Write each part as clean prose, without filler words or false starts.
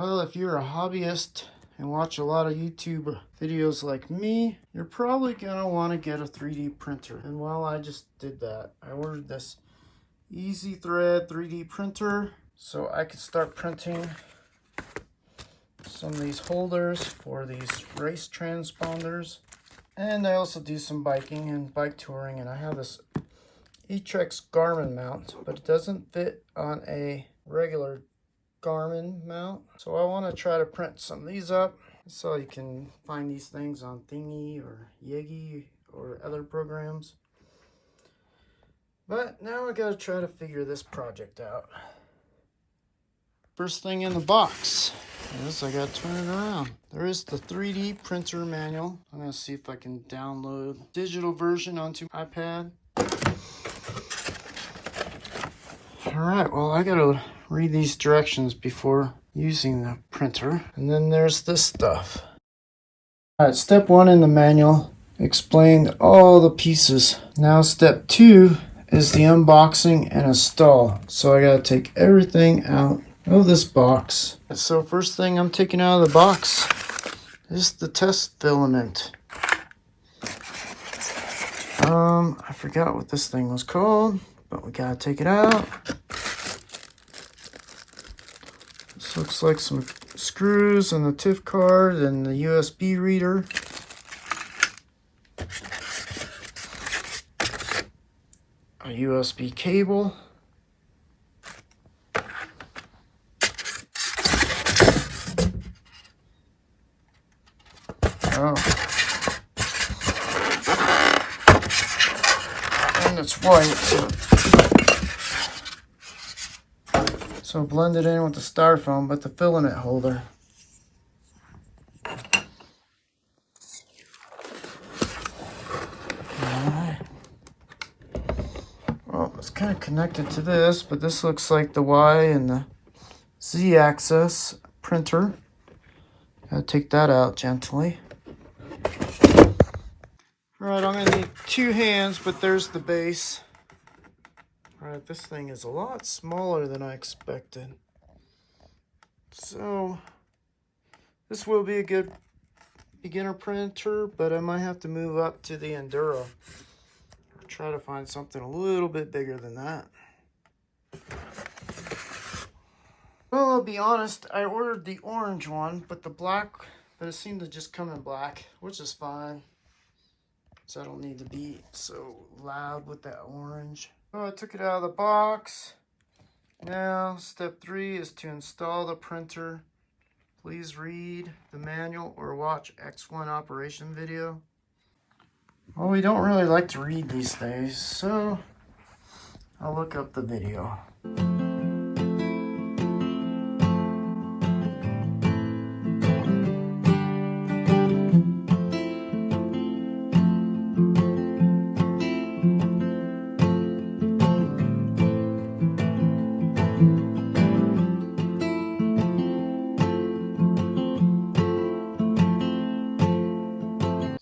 Well, if you're a hobbyist and watch a lot of YouTube videos like me, you're probably gonna want to get a 3D printer. And well, I just did that. I ordered this Easythreed 3D printer so I could start printing some of these holders for these race transponders. And I also do some biking and bike touring, and I have this Etrex Garmin mount, but it doesn't fit on a regular Garmin mount. So I want to try to print some of these up so you can find these things on Thingy or Yegi or other programs. But now I gotta try to figure this project out. First thing in the box is I gotta turn it around. There is the 3D printer manual. I'm gonna see if I can download digital version onto my iPad. All right, well, I gotta read these directions before using the printer. And then there's this stuff. All right, step 1 in the manual explained all the pieces. Now step 2 is the unboxing and install. So I gotta take everything out of this box. So first thing I'm taking out of the box is the test filament. I forgot what this thing was called, but we gotta take it out. This looks like some screws and the TIFF card and the USB reader. A USB cable. Oh. And it's white, so blended in with the styrofoam, but the filament holder. Alright. Well, it's kind of connected to this, but this looks like the Y and the Z axis printer. Gotta take that out gently. Alright, I'm gonna need 2 hands, but there's the base. Alright, this thing is a lot smaller than I expected. So, this will be a good beginner printer, but I might have to move up to the Enduro. Or try to find something a little bit bigger than that. Well, I'll be honest, I ordered the orange one, but it seemed to just come in black, which is fine. So I don't need to be so loud with that orange. Oh, I took it out of the box. Now, step 3 is to install the printer. Please read the manual or watch X1 operation video. Well, we don't really like to read these days, so I'll look up the video.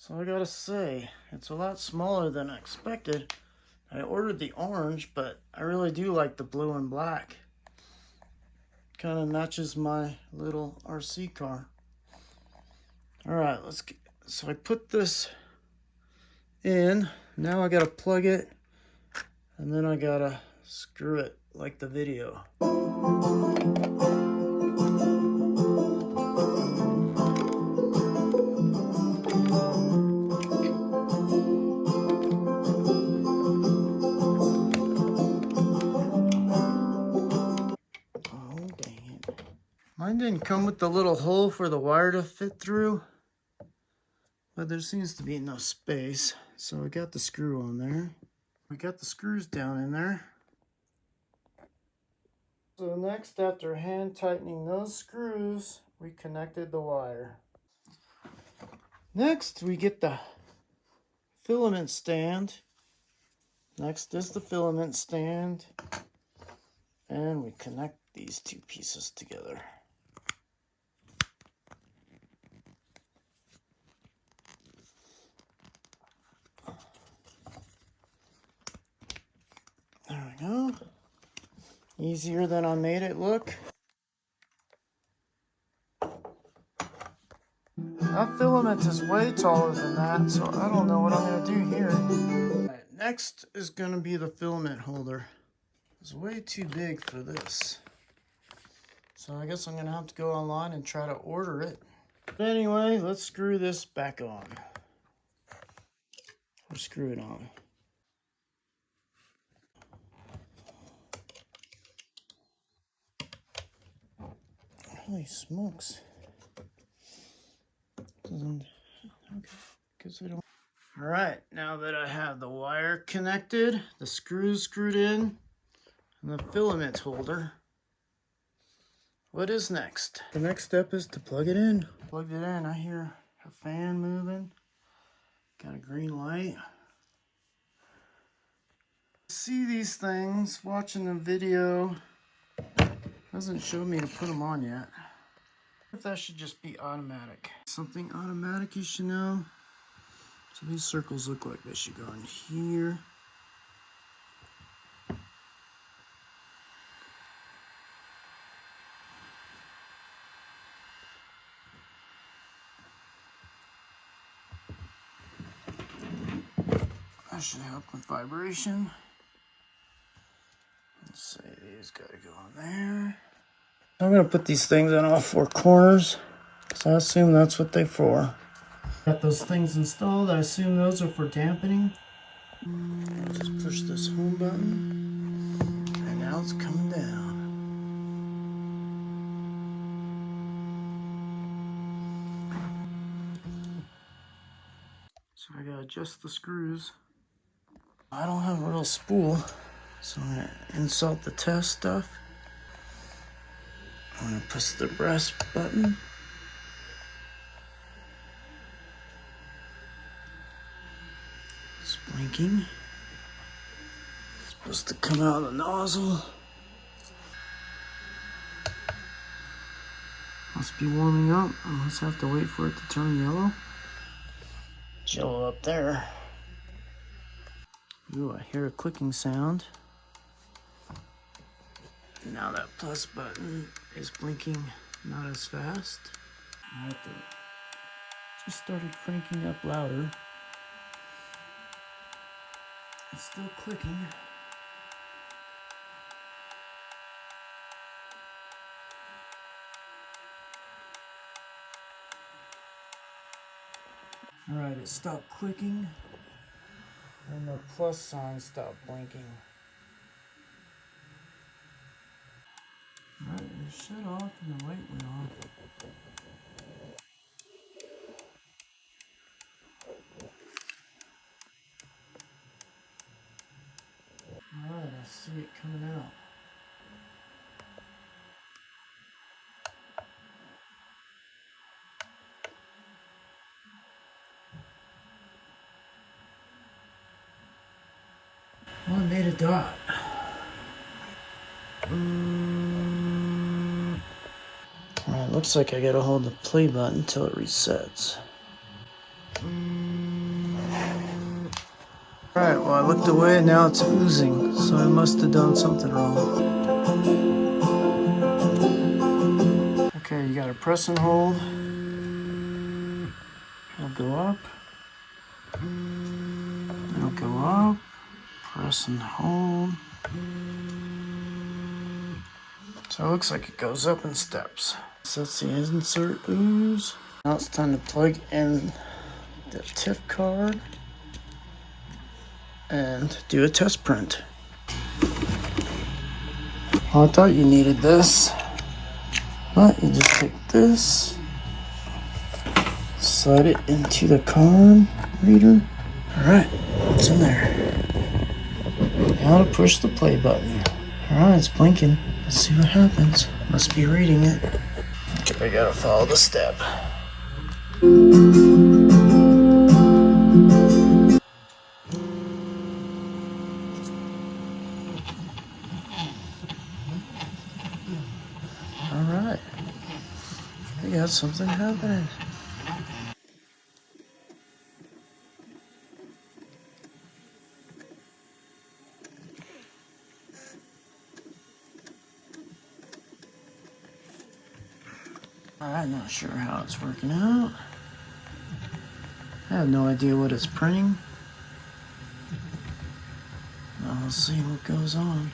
So I gotta say, it's a lot smaller than I expected. I ordered the orange, but I really do like the blue and black. Kind of matches my little RC car. All right, so I put this in. Now I gotta plug it, and then I gotta screw it like the video. Mine didn't come with the little hole for the wire to fit through, but there seems to be no space. So I got the screw on there. We got the screws down in there. So next, after hand tightening those screws, we connected the wire. Next, we get the filament stand. Next is the filament stand. And we connect these 2 pieces together. There we go. Easier than I made it look. That filament is way taller than that, so I don't know what I'm gonna do here. Alright, next is gonna be the filament holder. It's way too big for this. So I guess I'm gonna have to go online and try to order it. But anyway, let's screw this back on. Or screw it on. Holy smokes. Doesn't, okay, guess I don't. Alright, now that I have the wire connected, the screws screwed in, and the filament holder, what is next? The next step is to plug it in. Plugged it in, I hear a fan moving. Got a green light. See these things, watching the video, doesn't show me to put them on yet. If that should just be automatic. Something automatic you should know. So these circles look like they should go in here. That should help with vibration. Let's say these gotta go on there. I'm gonna put these things on all four corners, because I assume that's what they're for. Got those things installed. I assume those are for dampening. I'll just push this home button, and now it's coming down. So I gotta adjust the screws. I don't have a real spool, so I'm gonna insert the test stuff. I'm gonna push the brass button. It's blinking. It's supposed to come out of the nozzle. Must be warming up. I must have to wait for it to turn yellow. It's yellow up there. Ooh, I hear a clicking sound. Now that plus button is blinking not as fast. I have to just started cranking up louder. It's still clicking. Alright, it stopped clicking. And the plus sign stopped blinking. Alright, it shut off and the light went off. Alright, I see it coming out. Oh, I made a dot. Alright, looks like I gotta hold the play button until it resets. Alright, well I looked away and now it's oozing, so I must have done something wrong. Okay, you gotta press and hold. It'll go up. It'll go up. Press and hold. So it looks like it goes up in steps. So that's the insert ooze. Now it's time to plug in the tip card and do a test print. Oh, I thought you needed this, but you just take this, slide it into the card reader. Alright, it's in there. Now to push the play button. Alright, it's blinking. Let's see what happens. Must be reading it. Okay, I gotta follow the step. Alright. We got something happening. I'm not sure how it's working out. I have no idea what it's printing. I'll see what goes on.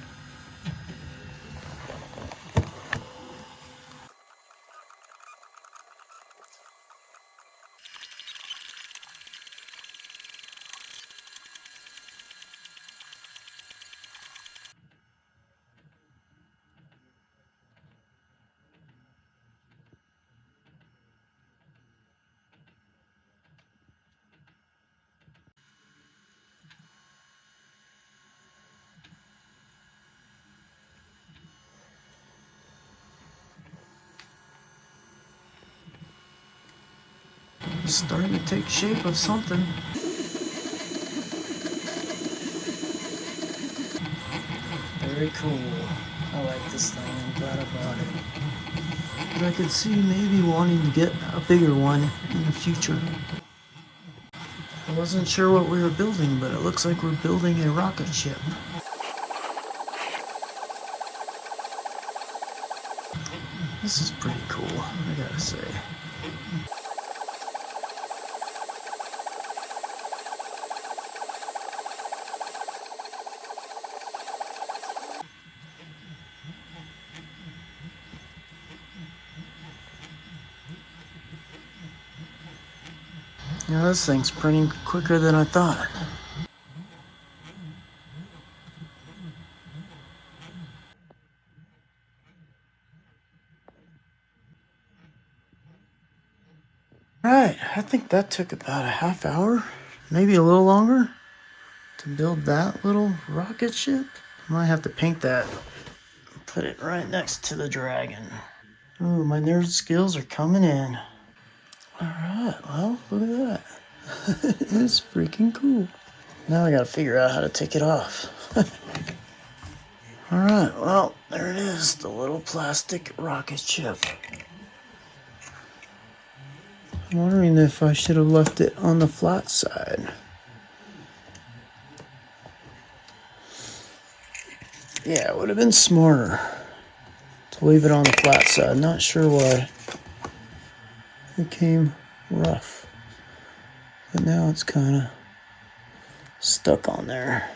It's starting to take shape of something. Very cool. I like this thing. I'm glad I bought it. But I could see maybe wanting to get a bigger one in the future. I wasn't sure what we were building, but it looks like we're building a rocket ship. This is pretty cool, I gotta say. You know, this thing's printing quicker than I thought. Alright, I think that took about a half hour, maybe a little longer, to build that little rocket ship. I might have to paint that, put it right next to the dragon. Ooh, my nerd skills are coming in. Alright, well, look at that. It's freaking cool. Now I gotta figure out how to take it off. Alright, well, there it is, the little plastic rocket ship. I'm wondering if I should have left it on the flat side. Yeah, it would have been smarter to leave it on the flat side. Not sure why it came rough. But now it's kind of stuck on there.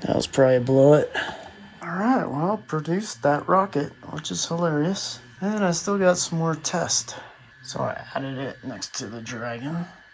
That was probably blow it. Alright, well, produced that rocket, which is hilarious. And I still got some more tests. So I added it next to the dragon.